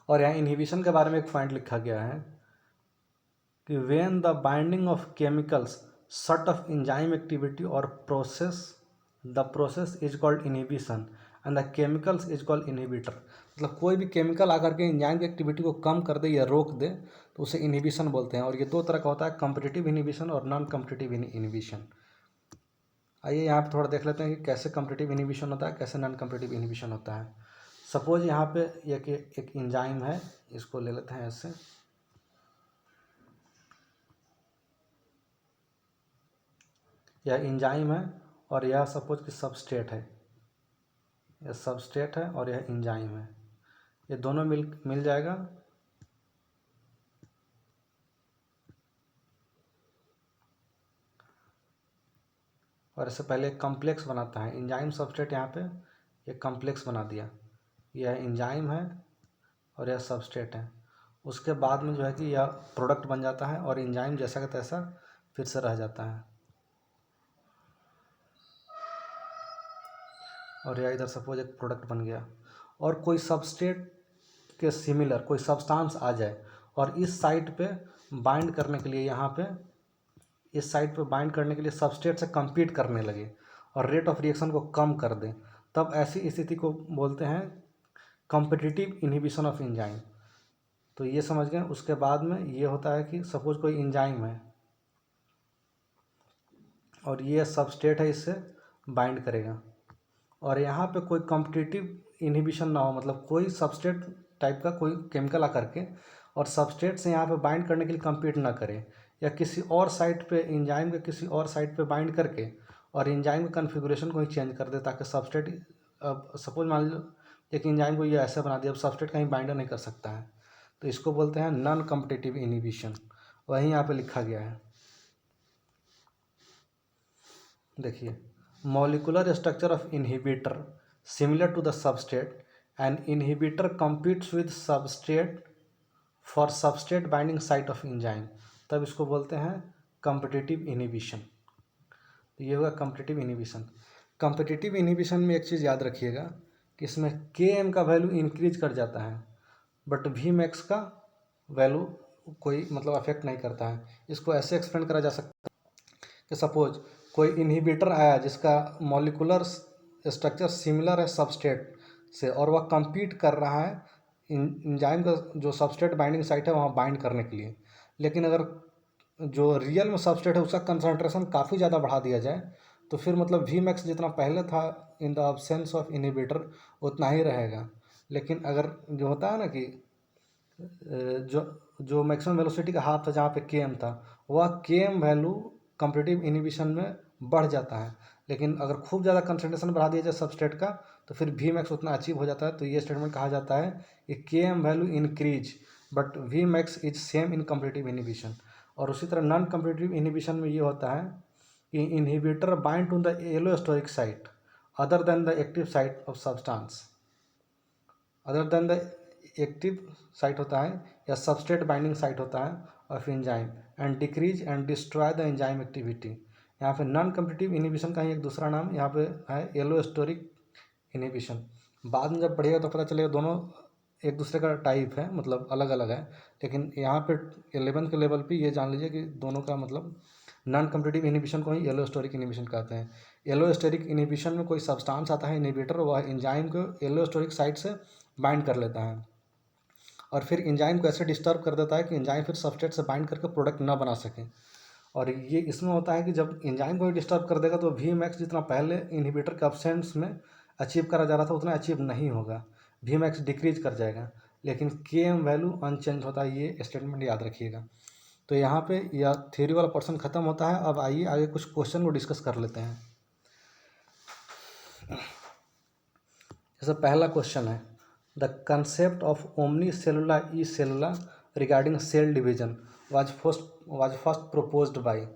और यहाँ इनहिबिशन के बारे में एक पॉइंट लिखा गया है कि when the binding of chemicals shut off enzyme activity और process the process is called inhibition and the chemicals is called inhibitor. मतलब कोई भी केमिकल आकर के एंजाइम की एक्टिविटी को कम कर दे या रोक दे तो उसे इनहिबिशन बोलते हैं। और ये दो तरह का होता है, कॉम्पिटिटिव इनहिबिशन और नॉन कॉम्पिटिटिव इनहिबिशन। आइए यहाँ पे थोड़ा देख लेते हैं कि कैसे कॉम्पिटिटिव इनहिबिशन होता है, कैसे नॉन कॉम्पिटिटिव इनहिबिशन होता है। सपोज यहाँ पे एक एंजाइम है, इसको ले लेते हैं ऐसे, यह एंजाइम है और यह सपोज कि सबस्ट्रेट है, यह सबस्ट्रेट है और यह एंजाइम है, ये दोनों मिल जाएगा। और इससे पहले एक कॉम्प्लेक्स बनाता है एंजाइम सबस्ट्रेट, यहाँ पे एक कॉम्प्लेक्स बना दिया, यह एंजाइम है और यह सबस्ट्रेट है। उसके बाद में जो है कि यह प्रोडक्ट बन जाता है और एंजाइम जैसा का तैसा फिर से रह जाता है। और यह इधर सपोज एक प्रोडक्ट बन गया। और कोई सबस्ट्रेट के सिमिलर कोई सब्सटेंस आ जाए और इस साइट पे बाइंड करने के लिए, यहाँ पे इस साइट पे बाइंड करने के लिए सबस्ट्रेट से compete करने लगे और रेट ऑफ रिएक्शन को कम कर दें, तब ऐसी स्थिति को बोलते हैं कॉम्पिटिटिव इनहिबिशन ऑफ एंजाइम। तो ये समझ गए। उसके बाद में ये होता है कि सपोज कोई एंजाइम है और ये सबस्ट्रेट है, इससे बाइंड करेगा और यहाँ पे कोई कॉम्पिटिटिव इनहिबिशन ना हो, मतलब कोई सबस्ट्रेट टाइप का कोई केमिकल आकर के और सबस्ट्रेट से यहाँ पे बाइंड करने के लिए compete ना करे, या किसी और साइट पे एंजाइम के किसी और साइट पे बाइंड करके और एंजाइम के कन्फिगुरेशन को ही चेंज कर दे, ताकि सबस्ट्रेट, अब सपोज मान लो एक एंजाइम को ये ऐसे बना दिया, अब सबस्ट्रेट कहीं बाइंडर नहीं कर सकता है, तो इसको बोलते हैं नॉन कॉम्पिटिटिव इनहिबिशन। वही यहाँ पे लिखा गया है, देखिए, molecular structure of inhibitor similar to the substrate and inhibitor competes with substrate for substrate binding site of enzyme, तब इसको बोलते हैं कॉम्पिटिटिव इनहिबिशन। तो ये होगा कॉम्पिटिटिव इनहिबिशन। कॉम्पिटिटिव इनहिबिशन में एक चीज़ याद रखिएगा कि इसमें Km का वैल्यू इंक्रीज कर जाता है बट Vmax का वैल्यू कोई मतलब अफेक्ट नहीं करता है। इसको ऐसे एक्सप्लेन करा जा सकता है कि सपोज कोई इनहिबिटर आया जिसका मॉलिकुलर स्ट्रक्चर सिमिलर है सबस्ट्रेट से और वह compete कर रहा है एंजाइम का जो सबस्ट्रेट बाइंडिंग साइट है वहाँ बाइंड करने के लिए, लेकिन अगर जो रियल में सबस्ट्रेट है उसका कंसंट्रेशन काफ़ी ज़्यादा बढ़ा दिया जाए तो फिर मतलब Vmax जितना पहले था in the absence of inhibitor उतना ही रहेगा। लेकिन अगर जो होता है ना कि जो जो मैक्सिमम वेलोसिटी का हाफ था जहाँ पे Km था, वह Km वैल्यू कॉम्पिटिटिव इनहिबिशन में बढ़ जाता है। लेकिन अगर खूब ज़्यादा कंसंट्रेशन बढ़ा दिया जाए सबस्ट्रेट का तो फिर वी मैक्स उतना अचीव हो जाता है। तो ये स्टेटमेंट कहा जाता है कि K M value increase but V max is same in competitive inhibition. और उसी तरह नॉन कम्पिटिटिव इनिबिशन में ये होता है कि inhibitor bind to the allosteric site other than the active site of substance, other than the active site होता है या सबस्ट्रेट बाइंडिंग साइट होता है of enzyme and decrease and destroy the enzyme activity. यहाँ पे नॉन कम्पिटिटिव इनिबिशन का ही एक दूसरा नाम यहाँ पे है एलोस्टोरिक इनिबिशन। बाद में जब पढ़िएगा तो पता चलेगा दोनों एक दूसरे का टाइप है, मतलब अलग अलग है। लेकिन यहाँ पे 11th के लेवल पे ये जान लीजिए कि दोनों का मतलब नॉन कम्पिटिटिव इनिबिशन को ही एलोस्टोरिक इनिबिशन कहते हैं। एलोस्टोरिक इनिबिशन में कोई सब्सटेंस आता है इनिबिटर, वह एंजाइम को एलोस्टोरिक साइट से बाइंड कर लेता है और फिर एंजाइम को ऐसे डिस्टर्ब कर देता है कि एंजाइम फिर सबस्ट्रेट से बाइंड करके प्रोडक्ट ना बना सके। और ये इसमें होता है कि जब एंजाइम को डिस्टर्ब कर देगा तो वी मैक्स जितना पहले इनहिबिटर के अब्सेंस में अचीव करा जा रहा था उतना अचीव नहीं होगा, वी मैक्स डिक्रीज कर जाएगा। लेकिन के एम वैल्यू अनचेंज होता है, ये स्टेटमेंट याद रखिएगा। तो यहाँ पे यह थ्योरी वाला पोर्शन खत्म होता है। अब आइए आगे कुछ क्वेश्चन को डिस्कस कर लेते हैं। जैसे पहला क्वेश्चन है, the concept of omnis cellula e cellula regarding cell division was first proposed by.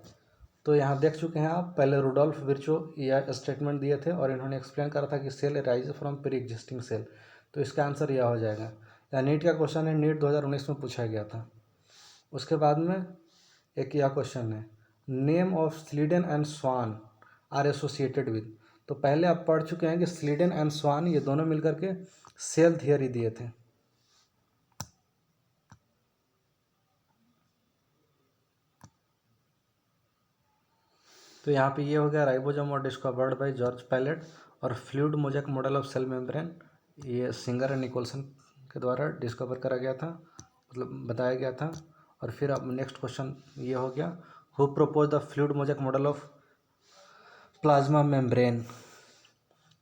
तो यहाँ देख चुके हैं आप, पहले रुडोल्फ विर्चो यह स्टेटमेंट दिए थे और इन्होंने एक्सप्लेन करा था कि cell rise from pre existing cell. तो इसका आंसर यह हो जाएगा। या नीट का क्वेश्चन है, नीट 2019 में पूछा गया था। उसके बाद में एक यह क्वेश्चन है, name of Schleiden and Schwann are associated with. तो पहले आप पढ़ चुके हैं कि स्लीडन एंड स्वान ये दोनों मिलकर के सेल थियरी दिए थे। तो यहाँ पे ये हो गया राइबोसोम और डिस्कवर्ड बाय जॉर्ज पैलेट, और fluid mosaic model of cell membrane ये सिंगर एंड निकोलसन के द्वारा डिस्कवर करा गया था, मतलब बताया गया था। और फिर अब नेक्स्ट क्वेश्चन ये हो गया, who propose the fluid mosaic model of plasma membrane,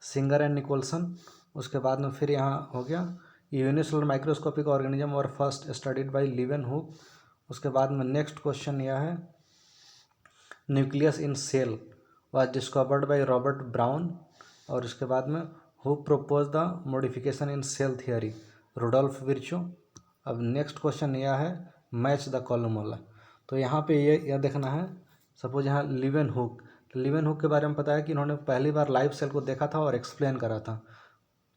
Singer and Nicolson. उसके बाद में फिर यहाँ हो गया, यूनिसेलुलर माइक्रोस्कोपिक ऑर्गेनिज्म और फर्स्ट स्टडीड बाय लीवेनहुक। उसके बाद में नेक्स्ट क्वेश्चन यह है, nucleus in cell was discovered by Robert Brown. और उसके बाद में who propose the modification in cell theory, Rudolf Virchow. अब नेक्स्ट क्वेश्चन यह है, मैच द कॉलम वाला। तो यहाँ पे ये यह देखना है, सपोज यहाँ लीवेनहुक, लीवेनहुक के बारे में पता है कि इन्होंने पहली बार लाइव सेल को देखा था और एक्सप्लेन करा था।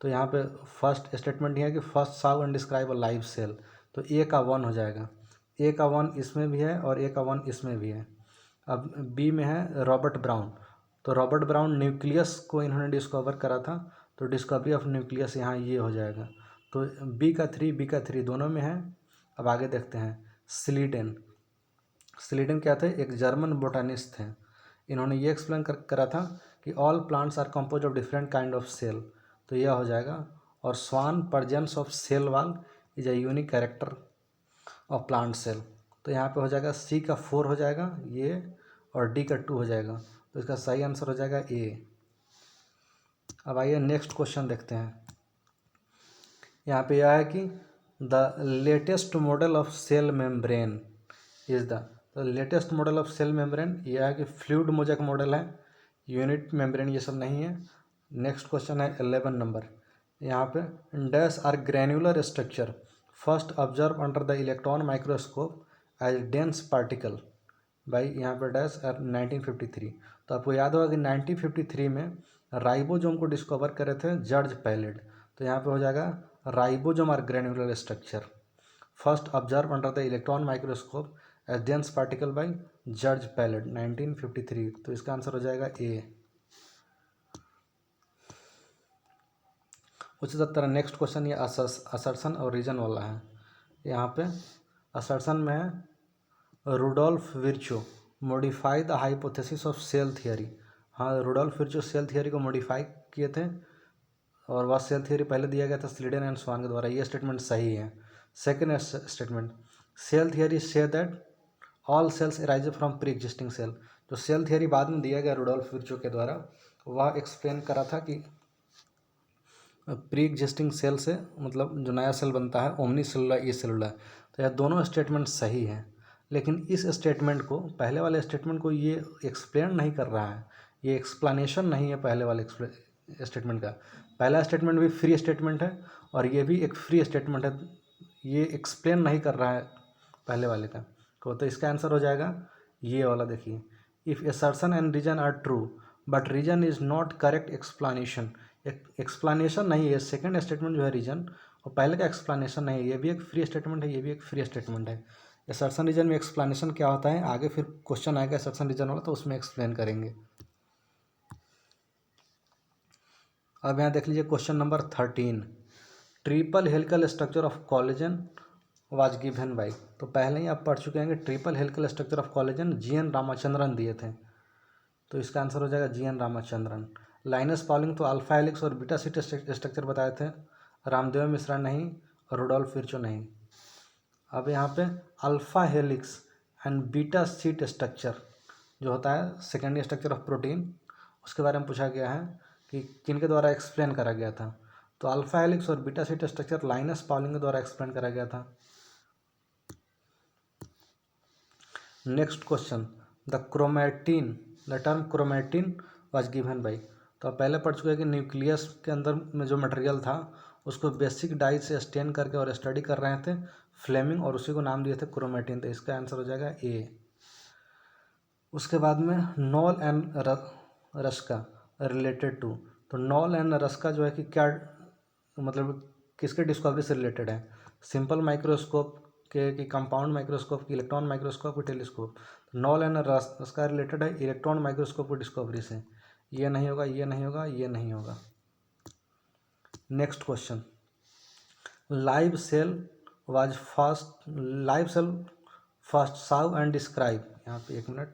तो यहाँ पे फर्स्ट स्टेटमेंट ये है कि first saw and describe a live cell. तो ए का 1 हो जाएगा, ए का 1 इसमें भी है और ए का 1 इसमें भी है। अब बी में है रॉबर्ट ब्राउन। तो रॉबर्ट ब्राउन न्यूक्लियस को इन्होंने डिस्कवर करा था, तो डिस्कवरी ऑफ न्यूक्लियस यहाँ ये हो जाएगा। तो बी का 3 दोनों में है। अब आगे देखते हैं, स्लीडन। स्लीडन क्या थे, एक जर्मन बोटानिस्ट थे। इन्होंने ये एक्सप्लेन करा था कि all plants are composed of different kind of cell. तो यह हो जाएगा। और Schwann presence of cell wall is a unique character of plant cell. तो यहाँ पे हो जाएगा सी का 4 हो जाएगा ये, और डी का 2 हो जाएगा। तो इसका सही आंसर हो जाएगा ए। अब आइए नेक्स्ट क्वेश्चन देखते हैं। यहाँ पे यह है कि the latest model of cell membrane is the. तो latest model of cell membrane यह है कि फ्लूइड मोज़ेक मॉडल है, यूनिट मेम्ब्रेन ये सब नहीं है। नेक्स्ट क्वेश्चन है 11 नंबर। यहाँ पे dash are granular structure first observe under the electron microscope as dense particle by, यहाँ पर डैश 1953। तो आपको याद होगा कि 1953 में राइबोसोम को डिस्कवर करे थे जॉर्ज पैलेट। तो यहाँ पे हो जाएगा ribosome are granular structure first observe under the electron microscope as dense particle by George Palade 1953। तो इसका आंसर हो जाएगा ए। उसी तरह नेक्स्ट क्वेश्चन ये असर्शन और रीजन वाला है। यहाँ पे असर्शन में है Rudolf Virchow modify the hypothesis of cell theory. हाँ, रुडोल्फ विर्चो सेल थियरी को मॉडिफाई किए थे और वह सेल थियरी पहले दिया गया था स्लीडन एंड स्वान के द्वारा। ये स्टेटमेंट सही है। सेकेंड स्टेटमेंट, सेल थियरी से that all cells arise from pre existing cell. जो सेल थियरी बाद में दिया गया रुडोल्फ विर्चो के द्वारा, वह एक्सप्लेन करा था कि प्री एग्जिस्टिंग सेल से मतलब जो नया सेल बनता है ओमनी सेलुला ई सेलुला। तो यह दोनों स्टेटमेंट सही हैं। लेकिन इस स्टेटमेंट को, पहले वाले स्टेटमेंट को ये एक्सप्लेन नहीं कर रहा है, ये एक्सप्लेनेशन नहीं है पहले वाले स्टेटमेंट का। पहला स्टेटमेंट भी फ्री स्टेटमेंट है और ये भी एक फ्री स्टेटमेंट है, ये एक्सप्लेन नहीं कर रहा है पहले वाले का। तो इसका आंसर हो जाएगा ये वाला, देखिए, if assertion and reason are true but reason is not correct explanation. Explanation नहीं है सेकंड स्टेटमेंट जो है रीजन, और पहले का एक्सप्लेनेशन नहीं है। ये भी एक फ्री स्टेटमेंट है, ये भी एक फ्री स्टेटमेंट है। असर्शन रीजन में एक्सप्लेनेशन क्या होता है, आगे फिर क्वेश्चन आएगा असर्शन रीजन वाला, तो उसमें एक्सप्लेन करेंगे। अब यहाँ देख लीजिए question number 13, triple helical structure of collagen was given by. तो पहले ही आप पढ़ चुके हैं कि triple helical structure of collagen GN Ramachandran दिए थे, तो इसका आंसर हो जाएगा GN रामाचंद्रन। लाइनस पॉलिंग तो अल्फा हेलिक्स और बीटा सीट स्ट्रक्चर बताए थे, रामदेव मिश्रा नहीं और रुडोल्फ विर्चो नहीं। अब यहाँ पे alpha helix and beta sheet structure जो होता है सेकेंडरी स्ट्रक्चर ऑफ प्रोटीन, उसके बारे में पूछा गया है कि किनके द्वारा एक्सप्लेन करा गया था। तो अल्फा हेलिक्स और beta sheet structure Linus Pauling के द्वारा एक्सप्लेन करा गया था। Next question, the term chromatin was given by. तो आप पहले पढ़ चुके हैं कि न्यूक्लियस के अंदर में जो मटेरियल था उसको बेसिक डाई से स्टेन करके और स्टडी कर रहे थे फ्लेमिंग, और उसी को नाम दिए थे क्रोमेटिन, तो इसका आंसर हो जाएगा ए। उसके बाद में Knoll and Ruska related to. तो नॉल एंड रस्का जो है कि क्या, मतलब किसके डिस्कवरी से रिलेटेड है, सिंपल माइक्रोस्कोप के, कि कंपाउंड माइक्रोस्कोप की, इलेक्ट्रॉन माइक्रोस्कोप की, telescope. Knoll and Ruska related है इलेक्ट्रॉन माइक्रोस्कोप की डिस्कवरी से। ये नहीं होगा, ये नहीं होगा, ये नहीं होगा। Next question, live cell first saw and describe. यहाँ पे एक minute,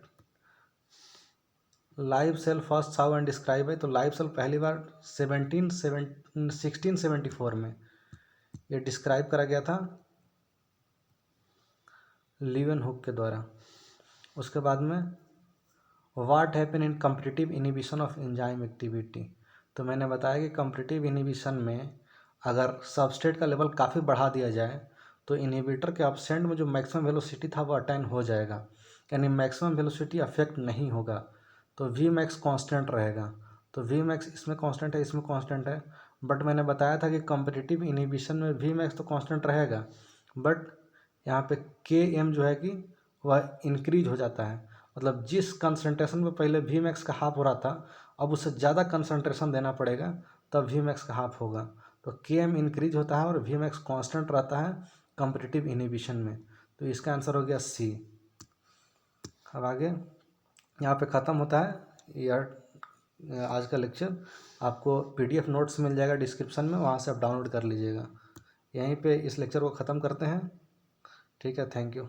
live cell first saw and describe है। तो लाइव सेल पहली बार 1674 में ये डिस्क्राइब करा गया था लीवेनहुक के द्वारा। उसके बाद में what happen in competitive inhibition of enzyme activity. तो मैंने बताया कि कॉम्पिटिटिव इनहिबिशन में अगर सबस्ट्रेट का लेवल काफ़ी बढ़ा दिया जाए तो इनहिबिटर के अपसेंट में जो मैक्सिमम वेलोसिटी था वो अटेन हो जाएगा, यानी मैक्सिमम वेलोसिटी अफेक्ट नहीं होगा, तो वी मैक्स कॉन्स्टेंट रहेगा। तो वी मैक्स इसमें कॉन्स्टेंट है, इसमें कॉन्स्टेंट है, बट मैंने बताया था कि कॉम्पिटिटिव इनहिबिशन में वी मैक्स तो कॉन्स्टेंट रहेगा, बट यहाँ पे के एम जो है कि वह इंक्रीज हो जाता है। मतलब जिस कंसंट्रेशन में पहले वी मैक्स का हाफ हो रहा था, अब उससे ज़्यादा कंसंट्रेशन देना पड़ेगा तब वी मैक्स का हाफ होगा। तो के एम इंक्रीज होता है और वी मैक्स कॉन्स्टेंट रहता है कॉम्पिटिटिव इनहिबिशन में। तो इसका आंसर हो गया सी। अब आगे यहाँ पे ख़त्म होता है यह आज का लेक्चर। आपको PDF नोट्स मिल जाएगा डिस्क्रिप्शन में, वहाँ से आप डाउनलोड कर लीजिएगा। यहीं पे इस लेक्चर को ख़त्म करते हैं। ठीक है, थैंक यू।